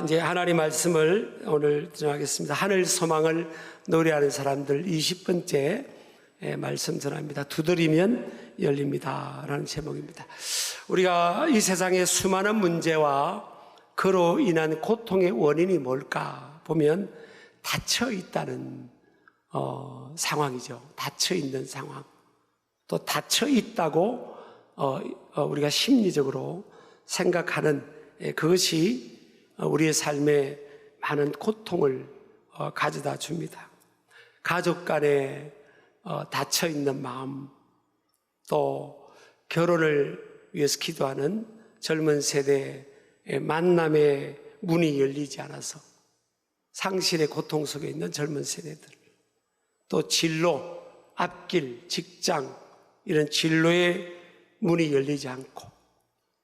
이제 하나님 말씀을 오늘 전하겠습니다. 하늘 소망을 노래하는 사람들 20번째 말씀 전합니다. 두드리면 열립니다 라는 제목입니다. 우리가 이 세상의 수많은 문제와 그로 인한 고통의 원인이 뭘까 보면 닫혀 있다는 상황이죠. 닫혀 있는 상황. 또 닫혀 있다고 우리가 심리적으로 생각하는 그것이 우리의 삶에 많은 고통을 가져다 줍니다. 가족 간에 닫혀있는 마음, 또 결혼을 위해서 기도하는 젊은 세대의 만남의 문이 열리지 않아서 상실의 고통 속에 있는 젊은 세대들, 또 진로, 앞길, 직장 이런 진로의 문이 열리지 않고,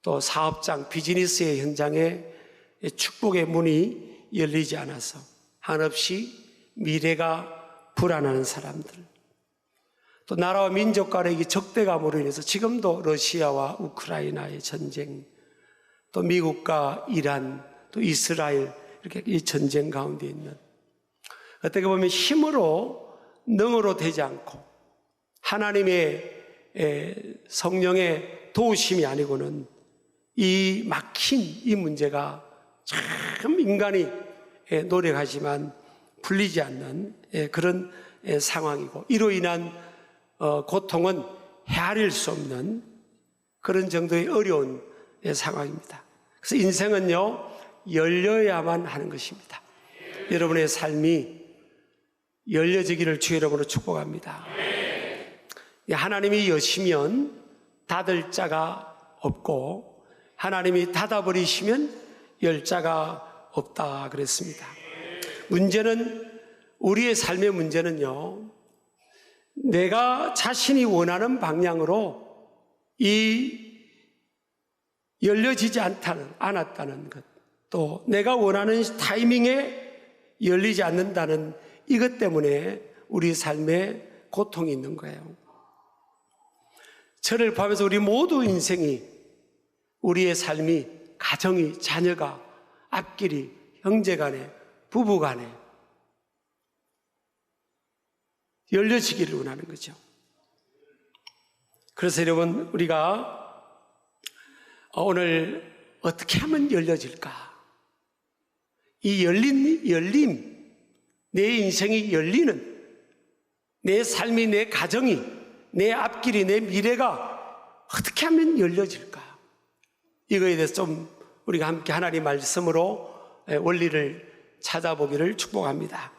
또 사업장, 비즈니스의 현장에 축복의 문이 열리지 않아서 한없이 미래가 불안한 사람들, 또 나라와 민족 간의 적대감으로 인해서 지금도 러시아와 우크라이나의 전쟁, 또 미국과 이란, 또 이스라엘 이렇게 이 전쟁 가운데 있는, 어떻게 보면 힘으로 능으로 되지 않고 하나님의 성령의 도우심이 아니고는 이 막힌 이 문제가 참 인간이 노력하지만 풀리지 않는 그런 상황이고, 이로 인한 고통은 헤아릴 수 없는 그런 정도의 어려운 상황입니다. 그래서 인생은요, 열려야만 하는 것입니다. 여러분의 삶이 열려지기를 주 이름으로 축복합니다. 하나님이 여시면 닫을 자가 없고, 하나님이 닫아버리시면 열 자가 없다 그랬습니다. 문제는, 우리의 삶의 문제는요, 내가 자신이 원하는 방향으로 이 열려지지 않았다는 것, 또 내가 원하는 타이밍에 열리지 않는다는 이것 때문에 우리 삶에 고통이 있는 거예요. 저를 포함해서 우리 모두 인생이, 우리의 삶이, 가정이, 자녀가, 앞길이, 형제간에, 부부간에 열려지기를 원하는 거죠. 그래서 여러분, 우리가 오늘 어떻게 하면 열려질까? 이 열림, 내 인생이 열리는, 내 삶이, 내 가정이, 내 앞길이, 내 미래가 어떻게 하면 열려질까? 이거에 대해서 좀 우리가 함께 하나님 말씀으로 원리를 찾아보기를 축복합니다.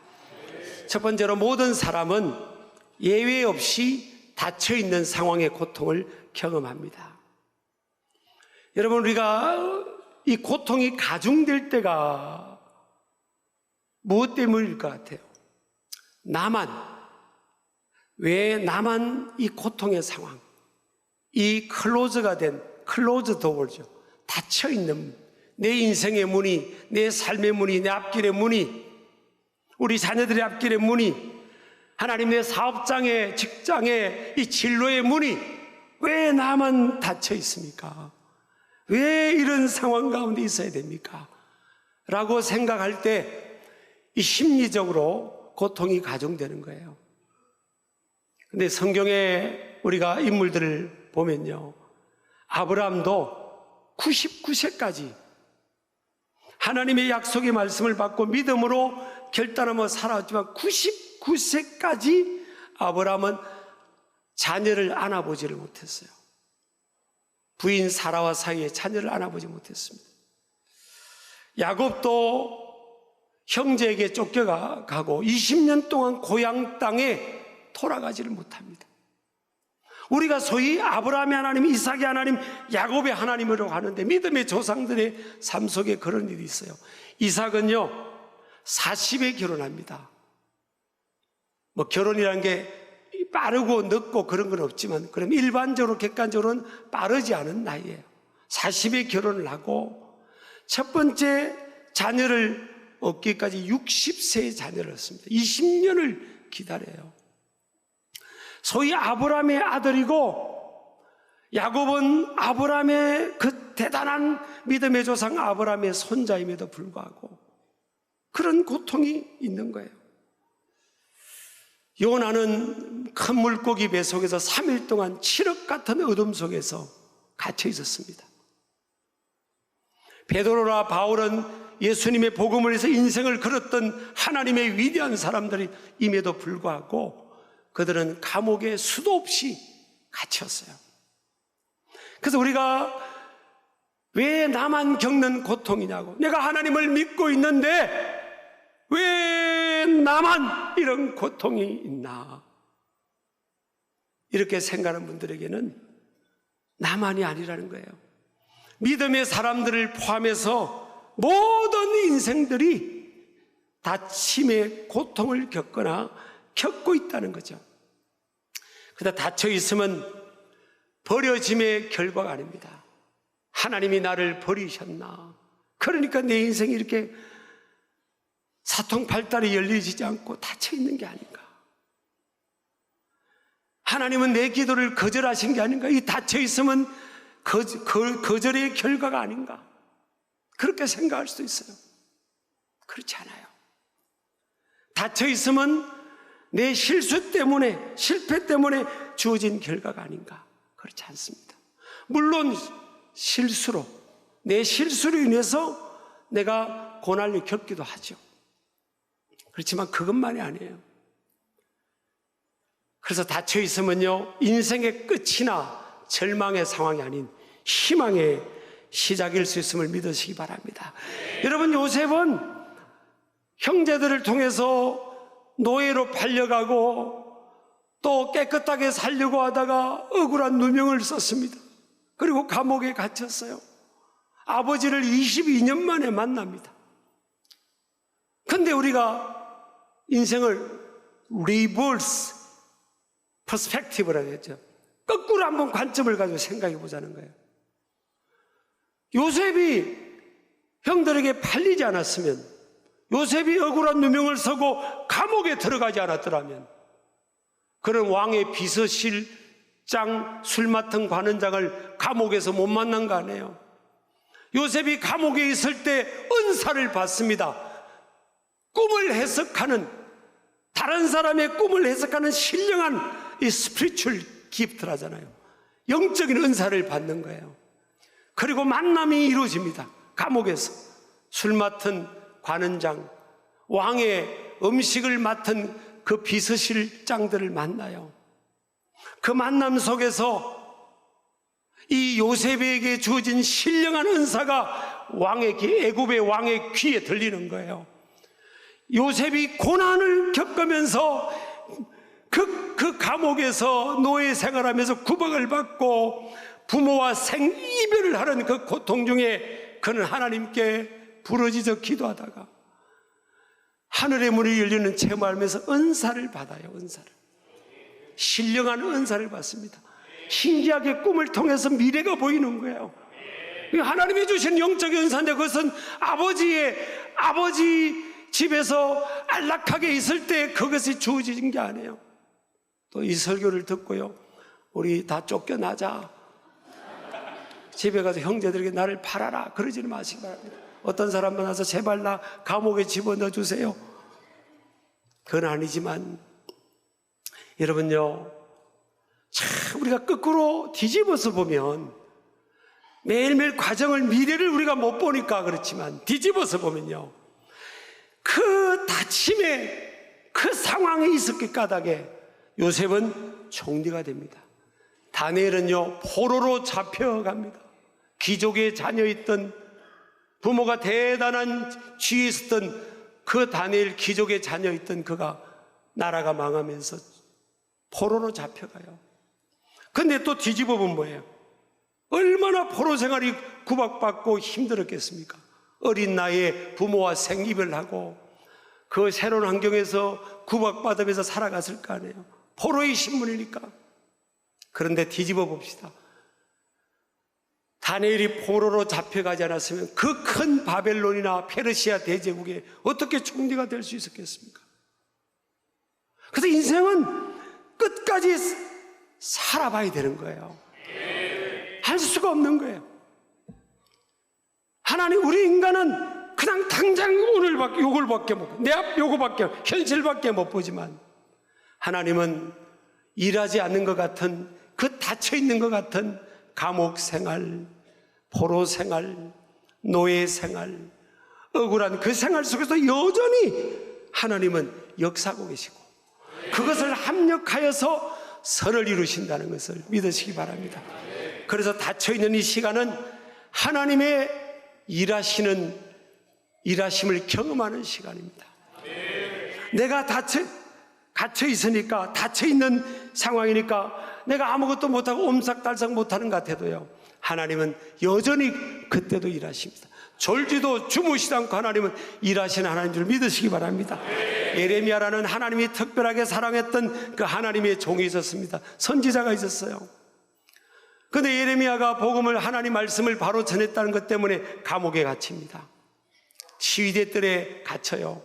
첫 번째로, 모든 사람은 예외 없이 닫혀있는 상황의 고통을 경험합니다. 여러분, 우리가 이 고통이 가중될 때가 무엇 때문일 것 같아요? 왜 나만 이 고통의 상황, 이 클로즈 도어죠. 닫혀있는 내 인생의 문이, 내 삶의 문이, 내 앞길의 문이, 우리 자녀들의 앞길의 문이, 하나님 내 사업장의, 직장의 이 진로의 문이 왜 나만 닫혀 있습니까? 왜 이런 상황 가운데 있어야 됩니까? 라고 생각할 때 이 심리적으로 고통이 가중되는 거예요. 근데 성경에 우리가 인물들을 보면요, 아브라함도 99세까지 하나님의 약속의 말씀을 받고 믿음으로 결단하며 살아왔지만 99세까지 아브라함은 자녀를 안아보지를 못했어요. 부인 사라와 사이에 자녀를 안아보지 못했습니다. 야곱도 형제에게 쫓겨가고 20년 동안 고향 땅에 돌아가지를 못합니다. 우리가 소위 아브라함의 하나님, 이삭의 하나님, 야곱의 하나님으로 가는데 믿음의 조상들의 삶 속에 그런 일이 있어요. 이삭은요 40에 결혼합니다. 뭐 결혼이라는 게 빠르고 늦고 그런 건 없지만, 그럼 일반적으로 객관적으로는 빠르지 않은 나이예요. 40에 결혼을 하고 첫 번째 자녀를 얻기까지 60세의 자녀를 얻습니다. 20년을 기다려요. 소위 아브라함의 아들이고, 야곱은 아브라함의 그 대단한 믿음의 조상 아브라함의 손자임에도 불구하고 그런 고통이 있는 거예요. 요나는 큰 물고기 배 속에서 3일 동안 칠흑 같은 어둠 속에서 갇혀 있었습니다. 베드로나 바울은 예수님의 복음을 위해서 인생을 걸었던 하나님의 위대한 사람들임에도 불구하고 그들은 감옥에 수도 없이 갇혔어요. 그래서 우리가 왜 나만 겪는 고통이냐고, 내가 하나님을 믿고 있는데 왜 나만 이런 고통이 있나, 이렇게 생각하는 분들에게는 나만이 아니라는 거예요. 믿음의 사람들을 포함해서 모든 인생들이 다침의 고통을 겪거나 겪고 있다는 거죠. 그러다 닫혀 있으면 버려짐의 결과가 아닙니다. 하나님이 나를 버리셨나, 그러니까 내 인생이 이렇게 사통팔달이 열리지 않고 닫혀 있는 게 아닌가, 하나님은 내 기도를 거절하신 게 아닌가, 이 닫혀 있으면 거절의 결과가 아닌가, 그렇게 생각할 수도 있어요. 그렇지 않아요. 닫혀 있으면 내 실수 때문에, 실패 때문에 주어진 결과가 아닌가, 그렇지 않습니다. 물론 실수로, 내 실수로 인해서 내가 고난을 겪기도 하죠. 그렇지만 그것만이 아니에요. 그래서 닫혀 있으면요, 인생의 끝이나 절망의 상황이 아닌 희망의 시작일 수 있음을 믿으시기 바랍니다. 여러분, 요셉은 형제들을 통해서 노예로 팔려가고 또 깨끗하게 살려고 하다가 억울한 누명을 썼습니다. 그리고 감옥에 갇혔어요. 아버지를 22년 만에 만납니다. 근데 우리가 인생을 리버스 퍼스펙티브라고 했죠. 거꾸로 한번 관점을 가지고 생각해 보자는 거예요. 요셉이 형들에게 팔리지 않았으면, 요셉이 억울한 누명을 서고 감옥에 들어가지 않았더라면, 그런 왕의 비서실장, 술 맡은 관원장을 감옥에서 못 만난 거 아니에요. 요셉이 감옥에 있을 때 은사를 받습니다. 꿈을 해석하는, 다른 사람의 꿈을 해석하는 신령한 이 스피리추얼 기프트라잖아요. 영적인 은사를 받는 거예요. 그리고 만남이 이루어집니다. 감옥에서 술 맡은 관원장, 왕의 음식을 맡은 그 비서실장들을 만나요. 그 만남 속에서 이 요셉에게 주어진 신령한 은사가 애굽의 왕의 귀에 들리는 거예요. 요셉이 고난을 겪으면서 그 감옥에서 노예 생활하면서 구박을 받고 부모와 생이별을 하는 그 고통 중에 그는 하나님께 부르짖어 기도하다가 하늘의 문이 열리는 체험하면서 은사를 받아요. 은사를, 신령한 은사를 받습니다. 신기하게 꿈을 통해서 미래가 보이는 거예요. 하나님이 주신 영적인 은사인데 그것은 아버지 집에서 안락하게 있을 때 그것이 주어진 게 아니에요. 또 이 설교를 듣고요, 우리 다 쫓겨나자, 집에 가서 형제들에게 나를 팔아라, 그러지는 마시기 바랍니다. 어떤 사람 만나서 제발 나 감옥에 집어넣어 주세요, 그건 아니지만 여러분요, 참 우리가 거꾸로 뒤집어서 보면 매일매일 과정을, 미래를 우리가 못 보니까 그렇지만 뒤집어서 보면요, 그 다침에 그 상황에 있었기 까닭에 요셉은 총리가 됩니다. 다니엘은요, 포로로 잡혀갑니다. 귀족의 자녀였던, 부모가 대단한 지위에 있었던 그 다니엘 귀족의 자녀였던 그가 나라가 망하면서 포로로 잡혀가요. 근데 또 뒤집어 보면 뭐예요? 얼마나 포로 생활이 구박받고 힘들었겠습니까? 어린 나이에 부모와 생이별하고 그 새로운 환경에서 구박받으면서 살아갔을 거 아니에요. 포로의 신분이니까. 그런데 뒤집어 봅시다. 다니엘이 포로로 잡혀가지 않았으면 그 큰 바벨론이나 페르시아 대제국에 어떻게 총리가 될 수 있었겠습니까? 그래서 인생은 끝까지 살아봐야 되는 거예요. 할 수가 없는 거예요. 하나님, 우리 인간은 그냥 당장 오늘밖에 요걸밖에 못, 내 앞 요거밖에, 현실밖에 못 보지만 하나님은 일하지 않는 것 같은, 그 닫혀 있는 것 같은 감옥 생활, 포로 생활, 노예 생활, 억울한 그 생활 속에서 여전히 하나님은 역사하고 계시고 그것을 합력하여서 선을 이루신다는 것을 믿으시기 바랍니다. 그래서 닫혀있는 이 시간은 하나님의 일하심을 경험하는 시간입니다. 내가 갇혀 있으니까, 닫혀 있는 상황이니까 내가 아무것도 못하고 옴삭달싹 못하는 것 같아도요, 하나님은 여전히 그때도 일하십니다. 졸지도 주무시지 않고 하나님은 일하시는 하나님인 줄 믿으시기 바랍니다. 예레미야라는 하나님이 특별하게 사랑했던 그 하나님의 종이 있었습니다. 선지자가 있었어요. 그런데 예레미야가 복음을, 하나님 말씀을 바로 전했다는 것 때문에 감옥에 갇힙니다. 시위대 뜰에 갇혀요.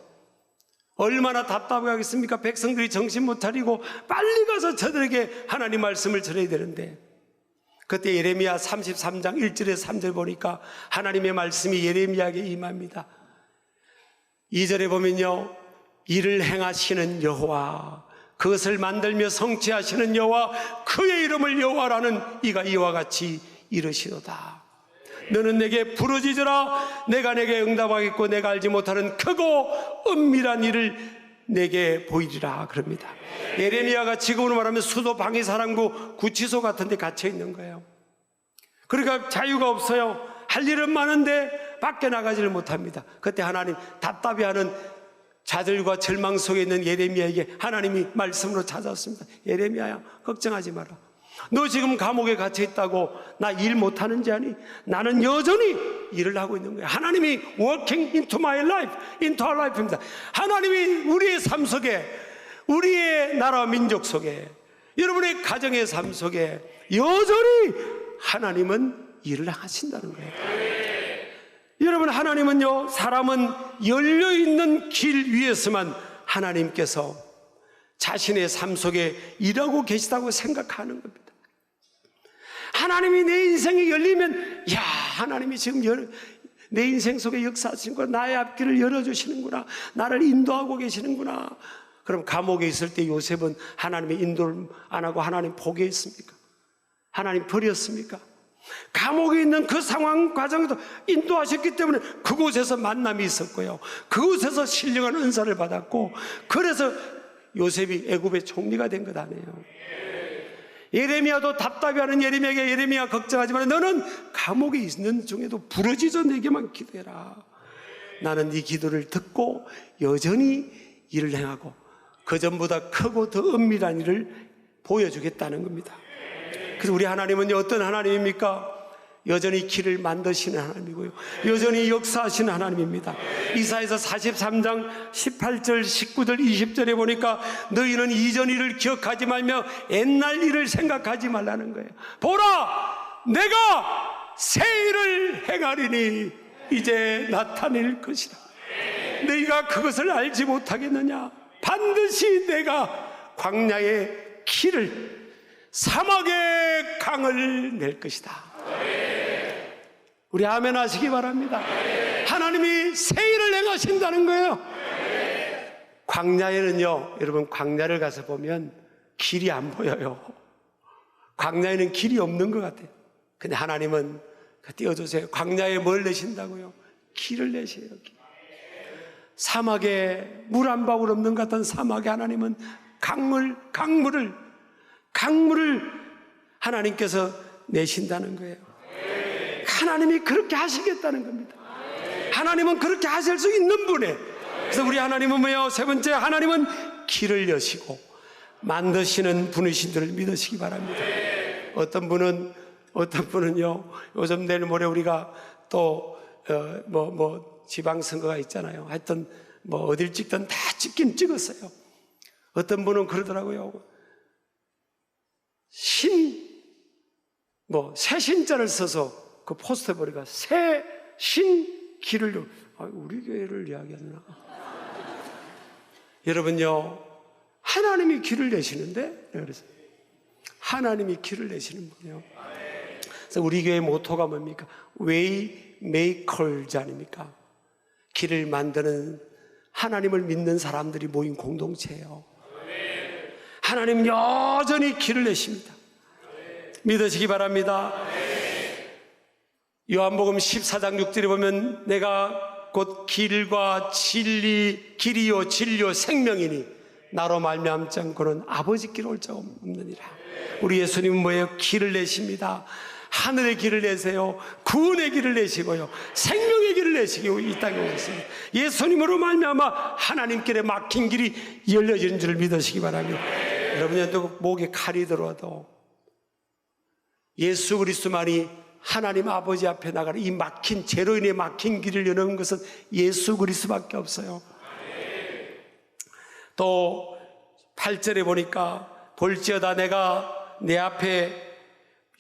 얼마나 답답하겠습니까? 백성들이 정신 못 차리고 빨리 가서 저들에게 하나님 말씀을 전해야 되는데, 그때 예레미야 33장 1절에 3절 보니까 하나님의 말씀이 예레미야에게 임합니다. 2절에 보면요, 일을 행하시는 여호와, 그것을 만들며 성취하시는 여호와, 그의 이름을 여호와라는 이가 이와 같이 이르시도다. 너는 내게 부르짖으라. 내가 내게 응답하겠고 내가 알지 못하는 크고 은밀한 일을 내게 보이리라 그럽니다. 예레미야가 지금으로 말하면 수도 방위사령부 구치소 같은 데 갇혀 있는 거예요. 그러니까 자유가 없어요. 할 일은 많은데 밖에 나가지를 못합니다. 그때 하나님, 답답해하는 자들과 절망 속에 있는 예레미야에게 하나님이 말씀으로 찾아왔습니다. 예레미야야, 걱정하지 마라. 너 지금 감옥에 갇혀 있다고 나 일 못하는지 아니? 나는 여전히 일을 하고 있는 거야. 하나님이 working into my life, into our life입니다. 하나님이 우리의 삶 속에, 우리의 나라 민족 속에, 여러분의 가정의 삶 속에 여전히 하나님은 일을 하신다는 거예요. 여러분, 하나님은요, 사람은 열려있는 길 위에서만 하나님께서 자신의 삶 속에 일하고 계시다고 생각하는 겁니다. 하나님이 내 인생이 열리면, 야, 하나님이 지금 내 인생 속에 역사하시는구나, 나의 앞길을 열어주시는구나, 나를 인도하고 계시는구나. 그럼 감옥에 있을 때 요셉은 하나님의 인도를 안 하고 하나님 포기했습니까? 하나님 버렸습니까? 감옥에 있는 그 상황 과정에도 인도하셨기 때문에 그곳에서 만남이 있었고요, 그곳에서 신령한 은사를 받았고, 그래서 요셉이 애굽의 총리가 된 것 아니에요. 예레미야도 답답해하는 예레미야에게, 예레미야 걱정하지 마라. 너는 감옥에 있는 중에도 부르짖어 내게만 기도해라. 나는 네 기도를 듣고 여전히 일을 행하고 그 전보다 크고 더 은밀한 일을 보여주겠다는 겁니다. 그래서 우리 하나님은 어떤 하나님입니까? 여전히 길을 만드시는 하나님이고요, 여전히 역사하시는 하나님입니다. 이사야서 43장 18절, 19절, 20절에 보니까 너희는 이전 일을 기억하지 말며 옛날 일을 생각하지 말라는 거예요. 보라, 내가 새 일을 행하리니 이제 나타낼 것이다. 너희가 그것을 알지 못하겠느냐? 반드시 내가 광야의 길을, 사막의 강을 낼 것이다. 우리 아멘 하시기 바랍니다. 하나님이 새 일을 행하신다는 거예요. 광야에는요, 여러분, 광야를 가서 보면 길이 안 보여요. 광야에는 길이 없는 것 같아요. 근데 하나님은 띄워주세요. 광야에 뭘 내신다고요? 길을 내세요. 사막에 물 한 방울 없는 것 같은 사막에 하나님은 강물을 하나님께서 내신다는 거예요. 하나님이 그렇게 하시겠다는 겁니다. 하나님은 그렇게 하실 수 있는 분이에요. 그래서 우리 하나님은 뭐예요? 세 번째, 하나님은 길을 여시고 만드시는 분이신 줄 믿으시기 바랍니다. 어떤 분은요, 요즘 내일 모레 우리가 또 지방선거가 있잖아요. 하여튼 어딜 찍든 다 찍긴 찍었어요. 어떤 분은 그러더라고요. 새 신자를 써서 그 포스터에 보니까 새 신 길을, 우리 교회를 이야기하나? 여러분요, 하나님이 길을 내시는데, 그래서 하나님이 길을 내시는 분이요. 그래서 우리 교회 모토가 뭡니까? 웨이 메이커즈 아닙니까? 길을 만드는, 하나님을 믿는 사람들이 모인 공동체예요. 하나님은 여전히 길을 내십니다. 믿으시기 바랍니다. 요한복음 14장 6절에 보면 내가 곧 길과 진리, 길이요 진리요 생명이니 나로 말미암지 않고는 아버지께로 올 자 없느니라. 우리 예수님은 뭐예요? 길을 내십니다. 하늘의 길을 내세요. 구원의 길을 내시고요, 생명의 길을 내시고 이 땅에 오셨습니다. 예수님으로 말미암아 하나님께 막힌 길이 열려지는 줄 믿으시기 바랍니다. 여러분한테 목에 칼이 들어도 예수 그리스도만이 하나님 아버지 앞에 나가는 이 막힌, 죄로 인해 막힌 길을 여는 것은 예수 그리스도밖에 없어요. 또 8절에 보니까 볼지어다 내가 내 앞에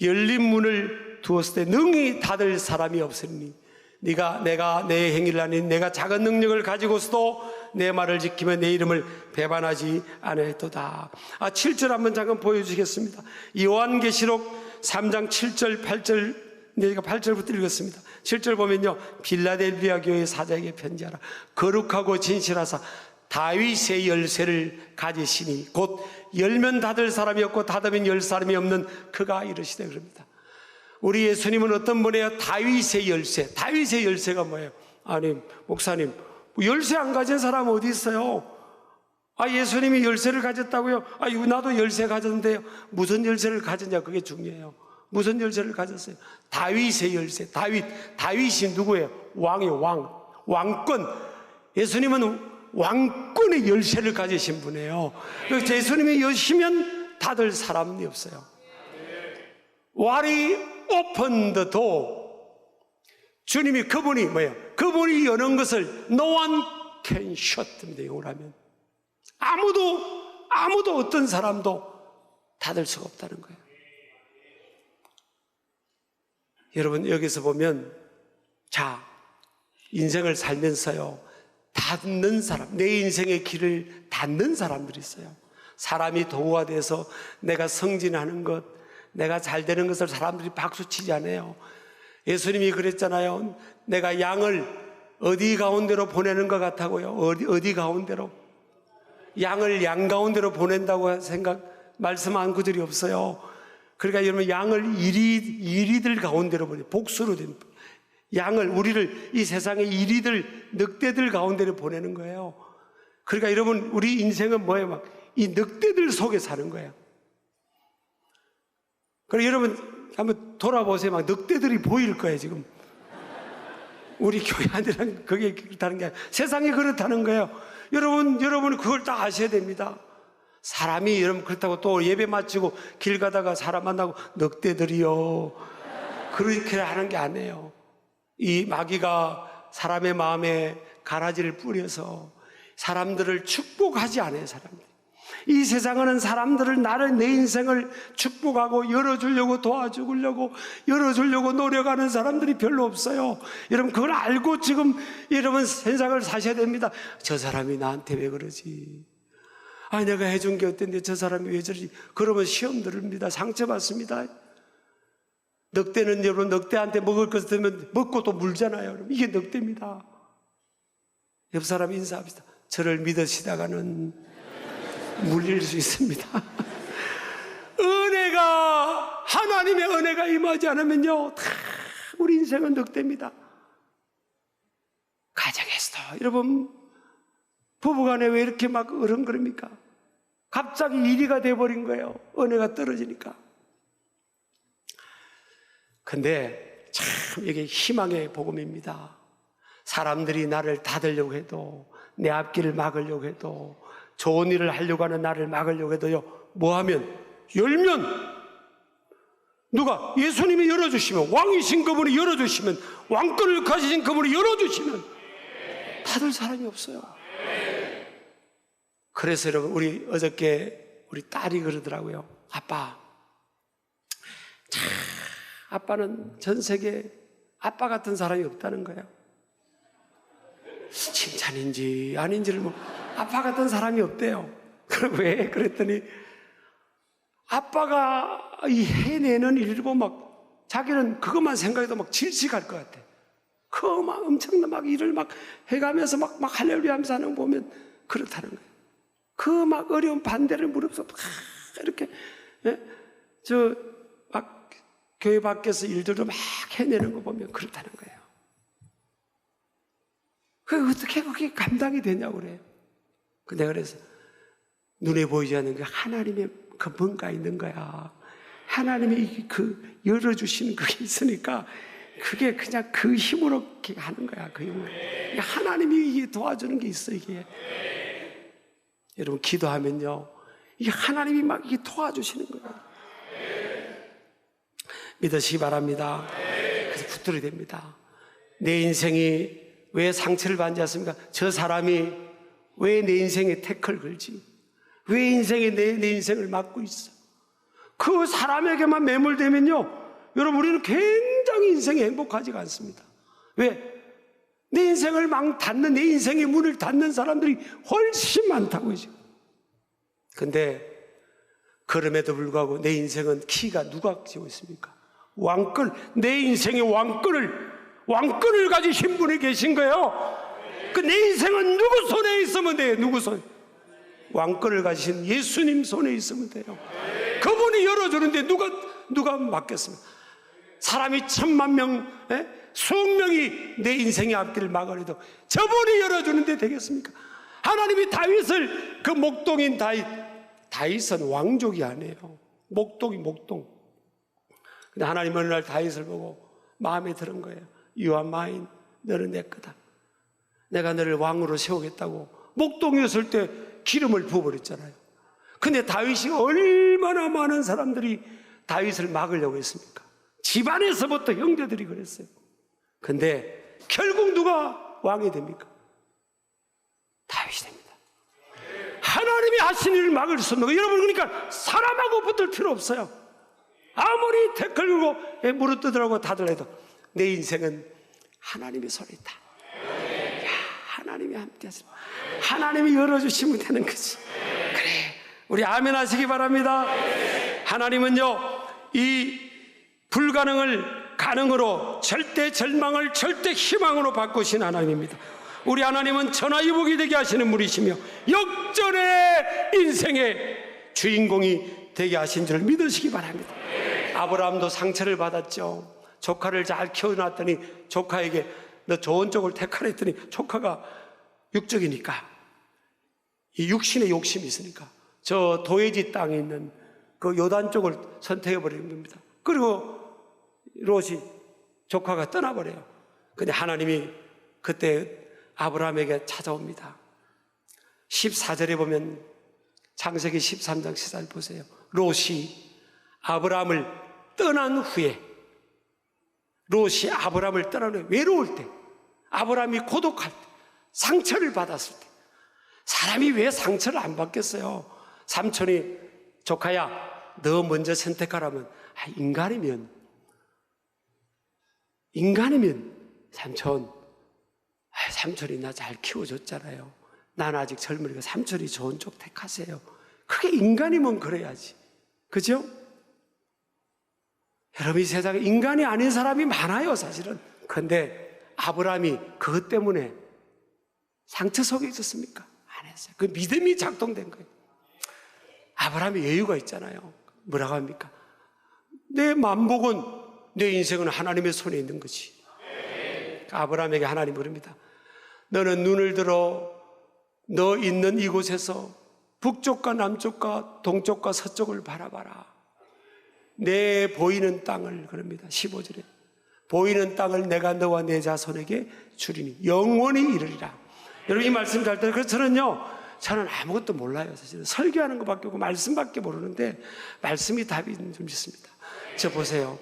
열린 문을 두었을 때 능히 닫을 사람이 없으니 내가 내 행위를 하니 내가 작은 능력을 가지고서도 내 말을 지키며 내 이름을 배반하지 아니했도다. 7절 한번 잠깐 보여주시겠습니다. 요한계시록 3장 7절 8절, 내가 8절부터 읽었습니다. 7절 보면요, 빌라델비아 교회 사자에게 편지하라. 거룩하고 진실하사 다윗의 열쇠를 가지시니 곧 열면 닫을 사람이 없고 닫으면 열 사람이 없는 그가 이르시되 그럽니다. 우리 예수님은 어떤 분이에요? 다윗의 열쇠. 다윗의 열쇠가 뭐예요? 아니 목사님, 열쇠 안 가진 사람 어디 있어요? 예수님이 열쇠를 가졌다고요? 나도 열쇠 가졌는데요. 무슨 열쇠를 가졌냐, 그게 중요해요. 무슨 열쇠를 가졌어요? 다윗의 열쇠. 다윗이 누구예요? 왕이요, 왕권. 예수님은 왕권의 열쇠를 가지신 분이에요. 그래서 예수님이 여시면 닫을 사람이 없어요. What he opened the door. 주님이, 그분이 뭐예요? 그분이 여는 것을 no one can shut입니다. 영어로 하면 아무도 어떤 사람도 닫을 수가 없다는 거예요. 여러분, 여기서 보면 인생을 살면서요, 닫는 사람, 내 인생의 길을 닫는 사람들이 있어요. 사람이 도구가 돼서 내가 승진하는 것, 내가 잘 되는 것을 사람들이 박수치지 않아요. 예수님이 그랬잖아요. 내가 양을 어디 가운데로 보내는 것 같다고요. 어디 가운데로? 양을 양 가운데로 보낸다고 말씀한 구절이 없어요. 그러니까 여러분, 양을 이리들 가운데로 보내, 복수로 된 양을, 우리를 이 세상의 이리들, 늑대들 가운데로 보내는 거예요. 그러니까 여러분, 우리 인생은 뭐예요? 이 늑대들 속에 사는 거예요. 그리고 여러분 한번 돌아보세요. 늑대들이 보일 거예요. 지금 우리 교회 안에는 그게 그렇다는 게 아니라 세상이 그렇다는 거예요. 여러분은 그걸 다 아셔야 됩니다. 사람이 여러분 그렇다고 또 예배 마치고 길 가다가 사람 만나고 늑대들이요, 그렇게 하는 게 아니에요. 이 마귀가 사람의 마음에 가라지를 뿌려서 사람들을 축복하지 않아요. 이 세상은 사람들을, 내 인생을 축복하고 열어주려고, 도와주려고, 열어주려고 노력하는 사람들이 별로 없어요. 여러분, 그걸 알고 지금 여러분 세상을 사셔야 됩니다. 저 사람이 나한테 왜 그러지? 내가 해준 게 어땠는데 저 사람이 왜 저러지? 그러면 시험 들습니다. 상처받습니다. 늑대는 여러분, 늑대한테 먹을 것을 들면 먹고 또 물잖아요. 여러분, 이게 늑대입니다. 옆 사람 인사합시다. 저를 믿으시다가는 물릴 수 있습니다. 하나님의 은혜가 임하지 않으면요, 다 우리 인생은 늑대입니다. 가정에서도 여러분, 부부간에 왜 이렇게 막 어른거립니까? 갑자기 일이가 돼버린 거예요. 은혜가 떨어지니까. 근데 참 이게 희망의 복음입니다. 사람들이 나를 닫으려고 해도, 내 앞길을 막으려고 해도, 좋은 일을 하려고 하는 나를 막으려고 해도요, 열면 누가? 예수님이 열어주시면, 왕이신 그분이 열어주시면, 왕권을 가지신 그분이 열어주시면 닫을 사람이 없어요. 그래서 여러분, 어저께 우리 딸이 그러더라고요. 아빠는 전 세계에 아빠 같은 사람이 없다는 거예요. 칭찬인지 아닌지를 아빠 같은 사람이 없대요. 그럼 왜? 그랬더니 아빠가 이 해내는 일이고 자기는 그것만 생각해도 막 질식할 것 같아. 그 막 엄청난 막 일을 막 해가면서 막 할렐루야 하면서 하는 거 보면 그렇다는 거예요. 그 막 어려운 반대를 무릅쓰고 막 이렇게, 예? 막 교회 밖에서 일들을 막 해내는 거 보면 그렇다는 거예요. 그 어떻게 그게 감당이 되냐고 그래요. 근데 그래서 눈에 보이지 않는 게 하나님의 그 뭔가 있는 거야. 하나님이 그 열어주시는 그게 있으니까 그게 그냥 그 힘으로 이렇게 하는 거야. 그 힘으로. 하나님이 이게 도와주는 게 있어, 이게. 여러분, 기도하면요, 이게 하나님이 막 이게 도와주시는 거예요. 믿으시기 바랍니다. 그래서 붙들어야 됩니다. 내 인생이 왜 상처를 받지 않습니까? 저 사람이 왜 내 인생에 태클 걸지? 왜 인생에 내 인생을 막고 있어? 그 사람에게만 매몰되면요, 여러분, 우리는 굉장히 인생이 행복하지가 않습니다. 왜? 내 인생을 막 닫는, 내 인생의 문을 닫는 사람들이 훨씬 많다고요, 지금. 근데 그럼에도 불구하고 내 인생은 키가 누가 쥐고 있습니까? 왕권, 내 인생의 왕권을 가지신 분이 계신 거예요. 그 내 인생은 누구 손에 있으면 돼요? 누구 손? 왕권을 가지신 예수님 손에 있으면 돼요. 그분이 열어주는데 누가 막겠습니까? 사람이 10,000,000명, 수억 명이 내 인생의 앞길을 막으려도 저분이 열어주는데 되겠습니까? 하나님이 다윗을, 그 목동인 다윗은 왕족이 아니에요. 목동. 근데 하나님은 어느 날 다윗을 보고 마음에 드는 거예요. You are mine. 너는 내 거다. 내가 너를 왕으로 세우겠다고 목동이었을 때 기름을 부어버렸잖아요. 근데 다윗이 얼마나 많은 사람들이 다윗을 막으려고 했습니까? 집안에서부터 형제들이 그랬어요. 근데 결국 누가 왕이 됩니까? 다윗이 됩니다. 하나님이 하신 일을 막을 수 없는 거예요. 여러분, 그러니까 사람하고 붙을 필요 없어요. 아무리 태클 걸고 무릎 뜯으라고 다들 해도 내 인생은 하나님의 손에 있다. 야, 하나님이 함께 하시면 하나님이 열어주시면 되는 거지. 그래, 우리 아멘 하시기 바랍니다. 하나님은요, 이 불가능을 가능으로, 절대 절망을 절대 희망으로 바꾸신 하나님입니다. 우리 하나님은 천하유복이 되게 하시는 분이시며 역전의 인생의 주인공이 되게 하신 줄 믿으시기 바랍니다. 아브라함도 상처를 받았죠. 조카를 잘 키워놨더니 조카에게 너 좋은 쪽을 택하라 했더니 조카가 육적이니까, 이 육신의 욕심이 있으니까 저 도해지 땅에 있는 그 요단 쪽을 선택해버리는 겁니다. 그리고 롯이, 조카가 떠나버려요. 근데 하나님이 그때 아브라함에게 찾아옵니다. 14절에 보면, 창세기 13장 14절 보세요. 롯이 아브라함을 떠난 후에, 외로울 때, 아브라함이 고독할 때, 상처를 받았을 때, 사람이 왜 상처를 안 받겠어요? 삼촌이 조카야, 너 먼저 선택하라면, 인간이면 삼촌이 나 잘 키워줬잖아요. 난 아직 젊으니까 삼촌이 좋은 쪽 택하세요. 그게 인간이면 그래야지. 그죠? 여러분, 이 세상에 인간이 아닌 사람이 많아요, 사실은. 그런데 아브라함이 그것 때문에 상처 속에 있었습니까? 안 했어요. 그 믿음이 작동된 거예요. 아브라함이 여유가 있잖아요. 뭐라고 합니까? 내 만복은, 내 인생은 하나님의 손에 있는 거지. 아브라함에게 하나님 그럽니다. 너는 눈을 들어 너 있는 이곳에서 북쪽과 남쪽과 동쪽과 서쪽을 바라봐라. 내 보이는 땅을, 그럽니다. 15절에 보이는 땅을 내가 너와 내 자손에게 주리니 영원히 이르리라. 여러분, 이 말씀 잘 들어요. 그래서 저는 아무것도 몰라요. 사실은 설교하는 것밖에 없고 말씀밖에 모르는데 말씀이 답이 좀 있습니다. 저 보세요.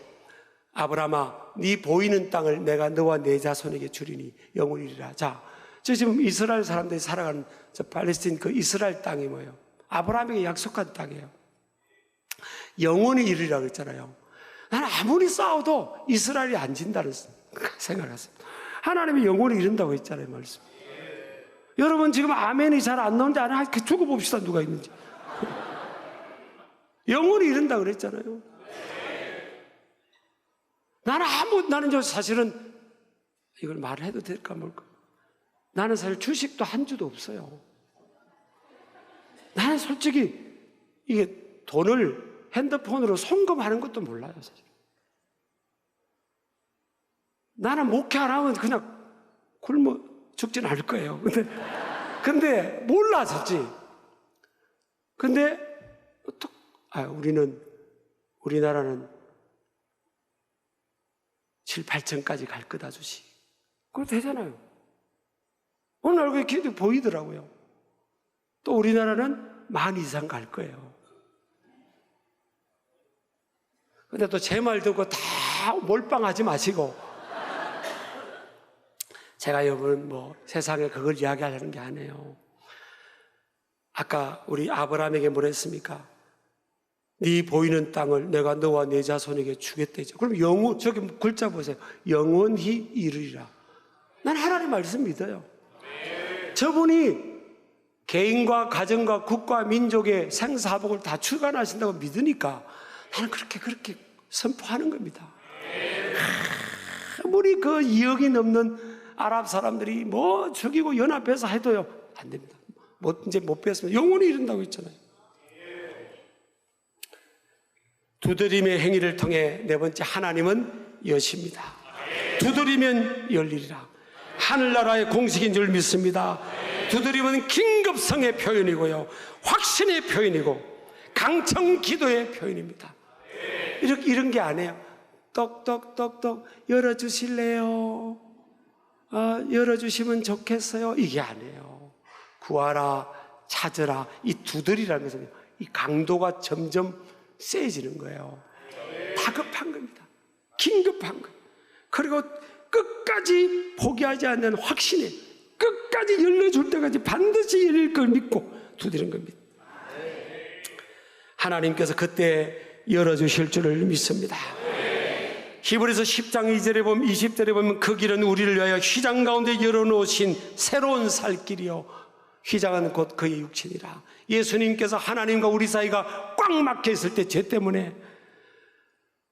아브라함아, 네 보이는 땅을 내가 너와 내 자손에게 주리니 영원히 이르리라. 자, 저 지금 이스라엘 사람들이 살아가는 저 팔레스틴 그 이스라엘 땅이 뭐예요? 아브라함에게 약속한 땅이에요. 영원히 이르리라고 했잖아요. 나는 아무리 싸워도 이스라엘이 안 진다는 생각을 했습니다. 하나님이 영원히 이른다고 했잖아요, 말씀. 여러분, 지금 아멘이 잘 안 나오는지 안 해? 죽어봅시다, 누가 있는지. 영원히 이른다고 그랬잖아요. 나는 사실은 이걸 말해도 될까 뭘까? 나는 사실 주식도 한 주도 없어요. 나는 솔직히 이게 돈을 핸드폰으로 송금하는 것도 몰라요, 사실. 나는 목회 안 하면 그냥 굶어 죽진 않을 거예요. 근데 몰랐었지. 근데 우리나라는 7, 8천까지 갈 거다 주식. 그거 되잖아요. 어느 날 그게 기도 보이더라고요. 또 우리나라는 10,000 이상 갈 거예요. 근데 또 제 말 듣고 다 몰빵하지 마시고, 제가 여러분 세상에 그걸 이야기하려는 게 아니에요. 아까 우리 아브라함에게 뭐라 했습니까? 네 보이는 땅을 내가 너와 네 자손에게 주겠다. 그럼 저기 글자 보세요. 영원히 이르리라. 난 하나님 말씀 믿어요. 저분이 개인과 가정과 국가 민족의 생사복을 다 주관하신다고 믿으니까 나는 그렇게 선포하는 겁니다. 아무리 그 2억이 넘는 아랍 사람들이 죽이고 연합해서 해도요, 안 됩니다. 이제 못 뺐으면 영원히 이른다고 했잖아요. 두드림의 행위를 통해 네 번째, 하나님은 여십니다. 두드리면 열리리라. 하늘나라의 공식인 줄 믿습니다. 두드림은 긴급성의 표현이고요, 확신의 표현이고 강청 기도의 표현입니다. 이런 게 아니에요. 똑똑똑똑 열어주실래요? 열어주시면 좋겠어요. 이게 아니에요. 구하라, 찾으라. 이 두드리라는 것은 이 강도가 점점 세지는 거예요. 다급한 겁니다. 긴급한 거예요. 그리고 끝까지 포기하지 않는 확신에 끝까지 열려줄 때까지 반드시 열릴 걸 믿고 두드리는 겁니다. 하나님께서 그때 열어주실 줄을 믿습니다. 히브리서 10장 2절에 보면, 20절에 보면 그 길은 우리를 위하여 휘장 가운데 열어놓으신 새로운 살 길이요, 휘장은 곧 그의 육신이라. 예수님께서 하나님과 우리 사이가 꽉 막혀 있을 때 죄 때문에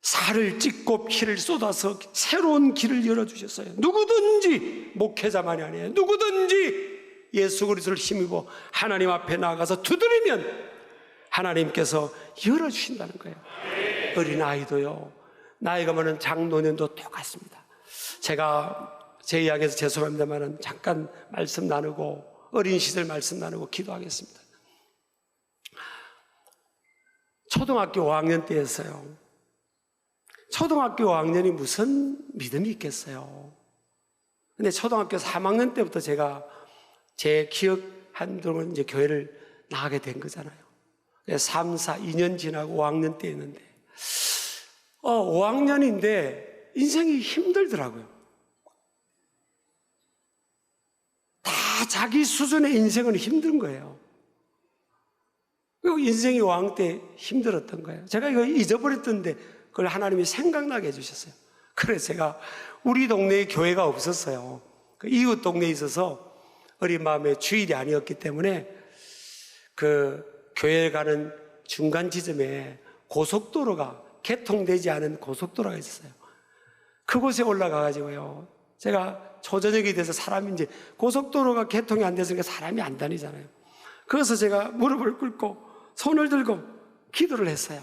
살을 찢고 피를 쏟아서 새로운 길을 열어주셨어요. 누구든지, 목회자만이 아니에요, 누구든지 예수 그리스도를 힘입어 하나님 앞에 나아가서 두드리면 하나님께서 열어주신다는 거예요. 어린아이도요, 나이가 많은 장노년도 똑같습니다. 제가 제 이야기에서 죄송합니다만 잠깐 말씀 나누고, 어린 시절 말씀 나누고 기도하겠습니다. 초등학교 5학년 때였어요. 초등학교 5학년이 무슨 믿음이 있겠어요. 근데 초등학교 3학년 때부터 제가 제 기억한 동안 이제 교회를 나가게 된 거잖아요. 3, 4, 2년 지나고 5학년 때였는데 5학년인데 인생이 힘들더라고요. 다 자기 수준의 인생은 힘든 거예요. 그리고 인생이 5학년 때 힘들었던 거예요. 제가 이거 잊어버렸던데 그걸 하나님이 생각나게 해주셨어요. 그래서 제가 우리 동네에 교회가 없었어요. 그 이웃 동네에 있어서 어린 마음에 주일이 아니었기 때문에 그 교회 가는 중간 지점에 고속도로가, 개통되지 않은 고속도로가 있었어요. 그곳에 올라가가지고요, 제가 초저녁이 돼서 사람이 이제 고속도로가 개통이 안 됐으니까 사람이 안 다니잖아요. 그래서 제가 무릎을 꿇고 손을 들고 기도를 했어요.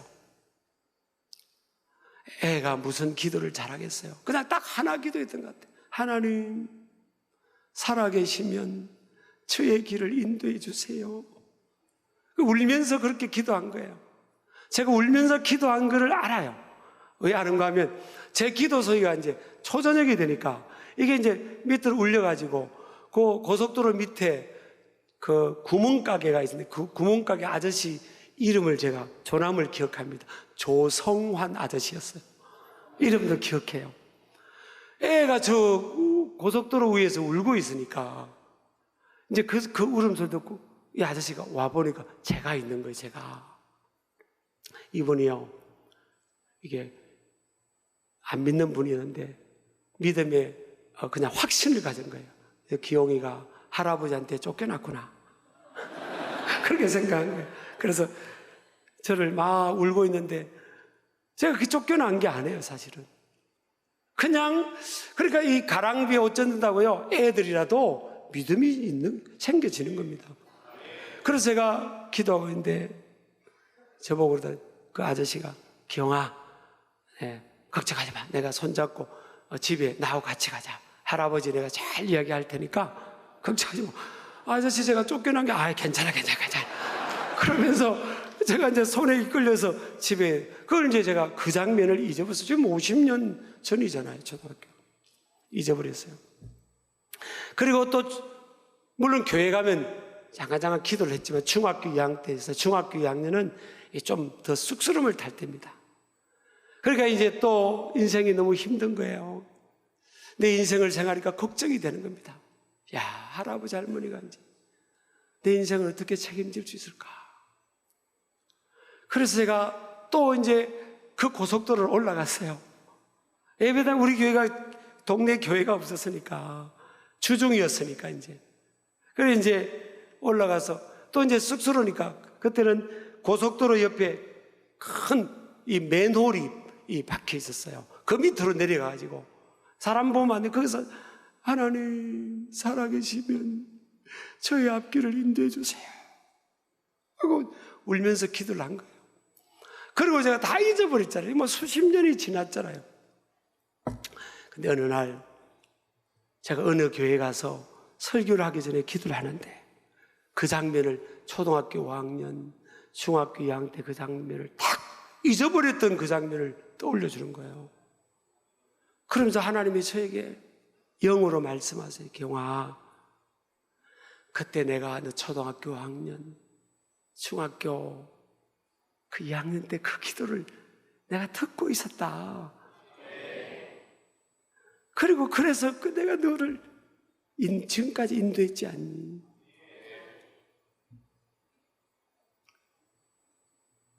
애가 무슨 기도를 잘하겠어요. 그냥 딱 하나 기도했던 것 같아요. 하나님, 살아계시면 저의 길을 인도해 주세요. 울면서 그렇게 기도한 거예요. 제가 울면서 기도한 거를 알아요. 왜 아는가 하면 제 기도 소리가 이제 초저녁이 되니까 이게 이제 밑으로 울려가지고 그 고속도로 밑에 그 구멍가게가 있는데 그 구멍가게 아저씨 이름을 제가 조남을 기억합니다. 조성환 아저씨였어요. 이름도 기억해요. 애가 저 고속도로 위에서 울고 있으니까 이제 그 울음소리 듣고 이 아저씨가 와보니까 제가 있는 거예요. 제가. 이분이요, 이게 안 믿는 분이었는데 믿음에 그냥 확신을 가진 거예요. 기용이가 할아버지한테 쫓겨났구나. 그렇게 생각한 거예요. 그래서 저를 막 울고 있는데 제가 그 쫓겨난 게 아니에요, 사실은. 그냥, 그러니까 이 가랑비에 옷 젖는다고요, 애들이라도 믿음이 생겨지는 겁니다. 그래서 제가 기도하고 있는데 저보고 그러다 그 아저씨가, 기영아, 걱정하지 마. 내가 손잡고 집에 나하고 같이 가자. 할아버지 내가 잘 이야기할 테니까 걱정하지 마. 아저씨 제가 쫓겨난 게, 괜찮아. 그러면서 제가 이제 손에 이끌려서 집에, 그걸 이제 제가 그 장면을 잊어버렸어요. 지금 50년 전이잖아요, 초등학교. 잊어버렸어요. 그리고 또, 물론 교회 가면 잠깐 기도를 했지만 중학교 2학년 때에서, 중학교 2학년은 좀 더 쑥스러움을 탈 때입니다. 그러니까 이제 또 인생이 너무 힘든 거예요. 내 인생을 생각하니까 걱정이 되는 겁니다. 야, 할아버지 할머니가 이제 내 인생을 어떻게 책임질 수 있을까? 그래서 제가 또 이제 그 고속도로를 올라갔어요. 예배당, 우리 교회가 동네 교회가 없었으니까, 주중이었으니까 이제. 그래 이제 올라가서 또 이제 쑥스러우니까, 그때는 고속도로 옆에 큰 이 맨홀이 박혀 있었어요. 그 밑으로 내려가가지고 사람 보면 안 돼. 거기서 하나님 살아계시면 저희 앞길을 인도해 주세요 하고 울면서 기도를 한 거예요. 그리고 제가 다 잊어버렸잖아요. 뭐 수십 년이 지났잖아요. 근데 어느 날 제가 어느 교회에 가서 설교를 하기 전에 기도를 하는데, 그 장면을, 초등학교 5학년, 중학교 2학년 때 그 장면을 딱 잊어버렸던 그 장면을 떠올려 주는 거예요. 그러면서 하나님이 저에게 영어로 말씀하세요. 경아, 그때 내가 너 초등학교 5학년, 중학교 그 2학년 때 그 기도를 내가 듣고 있었다. 그리고 그래서 내가 너를 지금까지 인도했지 않니?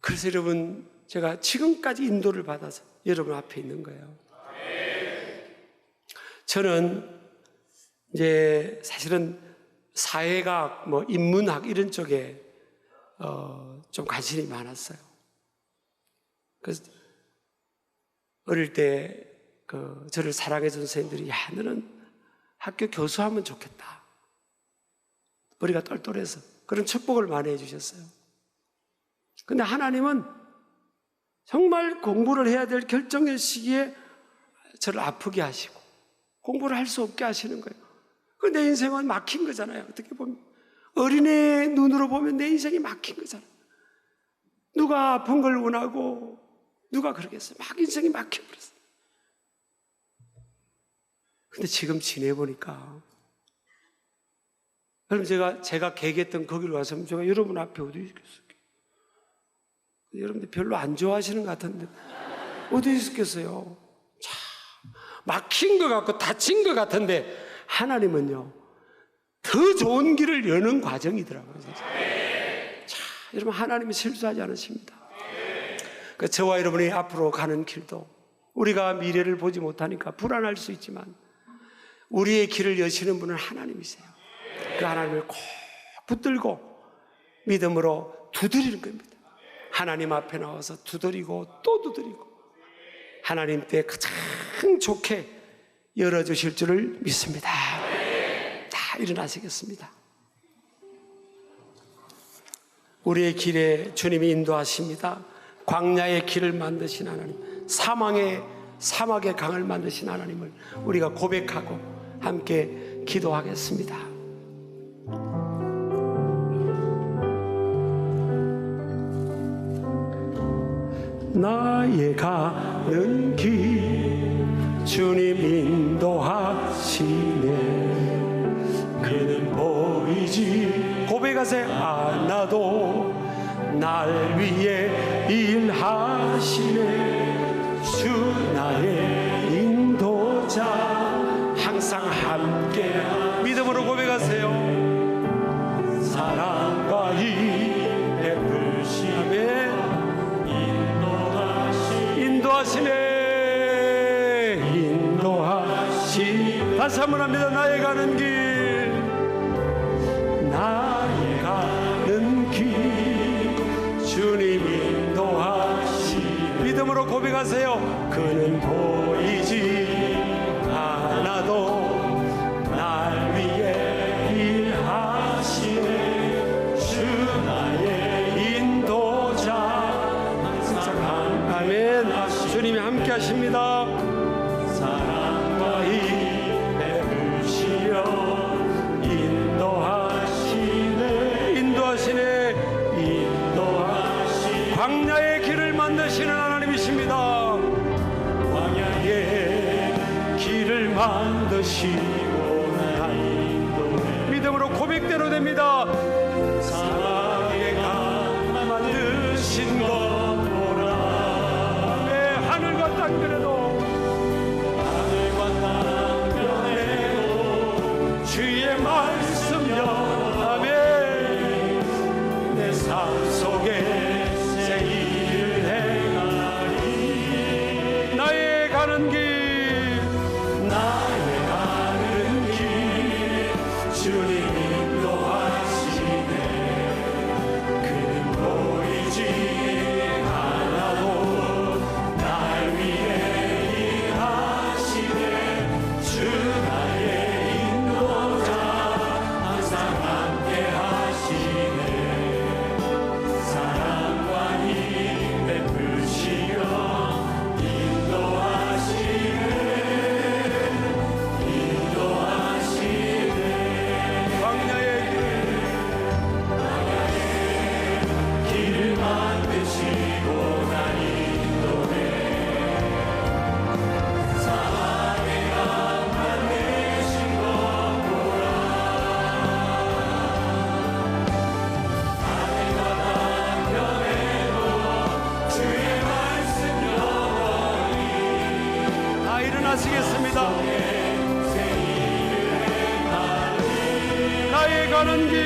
그래서 여러분, 제가 지금까지 인도를 받아서 여러분 앞에 있는 거예요. 저는 이제 사실은 사회학, 뭐 인문학 이런 쪽에 좀 관심이 많았어요. 그래서 어릴 때 저를 사랑해준 선생님들이, 야, 너는 학교 교수하면 좋겠다. 머리가 똘똘해서 그런 축복을 많이 해주셨어요. 근데 하나님은 정말 공부를 해야 될 결정의 시기에 저를 아프게 하시고 공부를 할 수 없게 하시는 거예요. 내 인생은 막힌 거잖아요. 어떻게 보면 어린애 눈으로 보면 내 인생이 막힌 거잖아요. 누가 아픈 걸 원하고 누가 그러겠어요. 막 인생이 막혀버렸어요. 근데 지금 지내보니까, 그럼 제가 계획했던 거기로 와서 제가 여러분 앞에 어디 있겠어요? 여러분들 별로 안 좋아하시는 것 같은데 어디 있었겠어요? 참 막힌 것 같고 다친 것 같은데, 하나님은요 더 좋은 길을 여는 과정이더라고요. 자, 여러분, 하나님이 실수하지 않으십니다. 저와 여러분이 앞으로 가는 길도 우리가 미래를 보지 못하니까 불안할 수 있지만, 우리의 길을 여시는 분은 하나님이세요. 그 하나님을 꼭 붙들고 믿음으로 두드리는 겁니다. 하나님 앞에 나와서 두드리고 또 두드리고, 하나님 때 가장 좋게 열어주실 줄을 믿습니다. 다 일어나시겠습니다. 우리의 길에 주님이 인도하십니다. 광야의 길을 만드신 하나님, 사막의 강을 만드신 하나님을 우리가 고백하고 함께 기도하겠습니다. 나의 가는 길 주님 인도하시네. 그는 보이지 고백하세요. 않아도 날 위해 일하시네. 주 나의 인도자 항상 함께. 믿음으로 고백하세요. 사랑과 이 베푸심에 인도하시네. 다시 한번 합니다. 나의 가는 길, 나의 가는 길 주님 인도하시네. 믿음으로 고백하세요. 그는 보이지 만드시고 나 인도해. 믿음으로 고백대로 됩니다. 사막의 강 만드신 것 보라. 네, 하늘과 땅 변해도, 하늘과 땅 변해도 주의 말씀 영하며 내 삶 속에 새 일을 행하리. 나의 가는 길, 나의 가는 길 주님 인도하시네. 그는 보이지 않아도 날 위해 일하시네. 주 나의 인도자 항상 함께 하시네. 사랑과 힘 베푸시며 일어나시겠습니다. 나의 가는 길,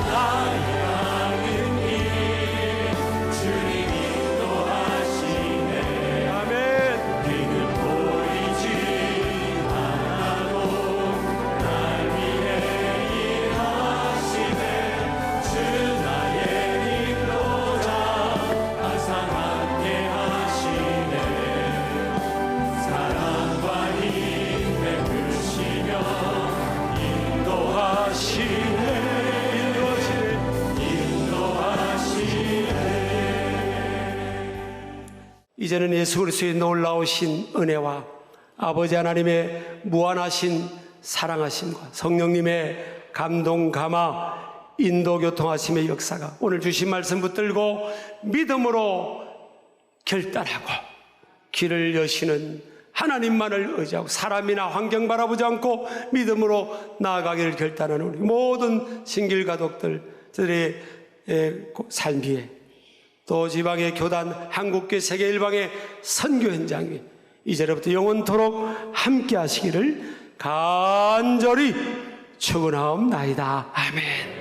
나의 가는 길 주님 인도하시네. 아멘. 그는 보이지 않아도 날 위해 일하시네. 주 나의 인도자 항상 함께 하시네. 사랑과 힘 베푸시며 인도하시네. 이제는 예수 그리스도의 놀라우신 은혜와 아버지 하나님의 무한하신 사랑하심과 성령님의 감동 감화 인도 교통하심의 역사가 오늘 주신 말씀 붙들고 믿음으로 결단하고 길을 여시는 하나님만을 의지하고 사람이나 환경 바라보지 않고 믿음으로 나아가기를 결단하는 우리 모든 신길 가족들의 삶 위에 또 지방의 교단, 한국교회, 세계 일방의 선교 현장에 이제로부터 영원토록 함께 하시기를 간절히 축원하옵나이다. 아멘.